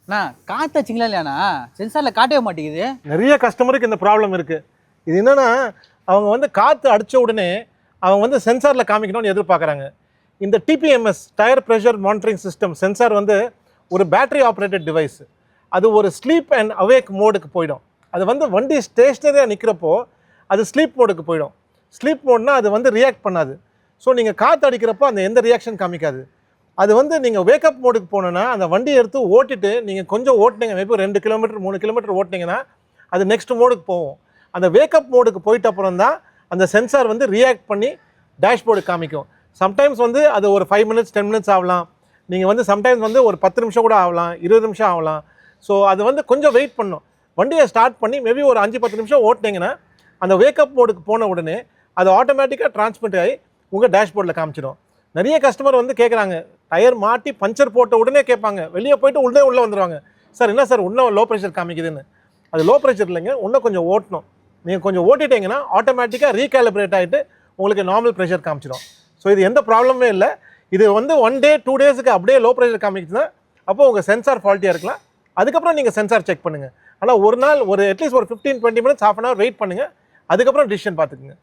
அண்ணா காற்று வச்சிங்களா இல்லையாண்ணா சென்சாரில் காட்டவே மாட்டேங்குது. நிறைய கஸ்டமருக்கு இந்த ப்ராப்ளம் இருக்குது. இது என்னென்னா அவங்க வந்து காற்று அடித்த உடனே அவங்க வந்து சென்சாரில் காமிக்கணும்னு எதிர்பார்க்குறாங்க. இந்த TPMS tyre pressure monitoring system sensor வந்து ஒரு பேட்டரி ஆப்ரேட்டட் டிவைஸ். அது ஒரு ஸ்லீப் அண்ட் அவேக் மோடுக்கு போயிடும். அது வந்து வண்டி ஸ்டேஷ்னரியாக நிற்கிறப்போ அது ஸ்லீப் மோடுக்கு போயிடும். ஸ்லீப் மோட்னா அது வந்து ரியாக்ட் பண்ணாது. ஸோ நீங்கள் காற்று அடிக்கிறப்போ அந்த எந்த ரியாக்ஷன் காமிக்காது. அது வந்து நீங்கள் வேக்கப் மோடுக்கு போனோன்னா அந்த வண்டியை எடுத்து ஓட்டிட்டு நீங்கள் கொஞ்சம் ஓட்டினீங்க, மேபி 2 கிலோமீட்டர் 3 கிலோமீட்டர் ஓட்டினீங்கன்னா அது நெக்ஸ்ட் மோடுக்கு போகும். அந்த வேக்கப் மோடுக்கு போயிட்ட அப்புறம் தான் அந்த சென்சார் வந்து ரியாக்ட் பண்ணி டேஷ்போர்டு காமிக்கும். சம்டைம்ஸ் வந்து அது ஒரு 5 மினிட்ஸ் 10 மினிட்ஸ் ஆகலாம். நீங்கள் வந்து சம்டைம்ஸ் வந்து ஒரு 10 நிமிஷம் கூட ஆகலாம், 20 நிமிஷம் ஆகலாம். ஸோ அது வந்து கொஞ்சம் வெயிட் பண்ணும். வண்டியை ஸ்டார்ட் பண்ணி மேபி ஒரு 5-10 நிமிஷம் ஓட்டினீங்கன்னா அந்த வேக்கப் மோடுக்கு போன உடனே அது ஆட்டோமேட்டிக்காக டிரான்ஸ்மிட் ஆகி உங்கள் டேஷ்போர்டில் காமிச்சிடும். நிறைய கஸ்டமர் வந்து கேட்குறாங்க, டயர் மாட்டி பஞ்சர் போட்ட உடனே கேட்பாங்க, வெளியே போயிட்டு உள்ளே வந்துடுவாங்க, சார் என்ன சார் இன்னும் லோ ப்ரெஷர் காமிக்குதுன்னு. அது லோ ப்ரெஷர் இல்லைங்க, இன்னும் கொஞ்சம் ஓட்டணும். நீங்கள் கொஞ்சம் ஓட்டிட்டீங்கன்னா ஆட்டோமேட்டிக்காக ரீகாலிப்ரேட் ஆகிட்டு உங்களுக்கு நார்மல் ப்ரெஷர் காமிச்சிடும். ஸோ இது எந்த ப்ராப்ளமே இல்லை. இது வந்து 1 டே 2 டேஸுக்கு அப்படியே லோ ப்ரெஷர் காமிக்குதுன்னா அப்போது உங்கள் சென்சார் ஃபால்ட்டியாக இருக்கலாம். அதுக்கப்புறம் நீங்கள் சென்சார் செக் பண்ணுங்கள். ஆனால் ஒரு நாள் ஒரு அட்லீஸ்ட் ஒரு 15-20 மினிட்ஸ் ½ அன் ஹவர் வெயிட் பண்ணுங்கள். அதுக்கப்புறம் டிசிஷன் பார்த்துக்குங்க.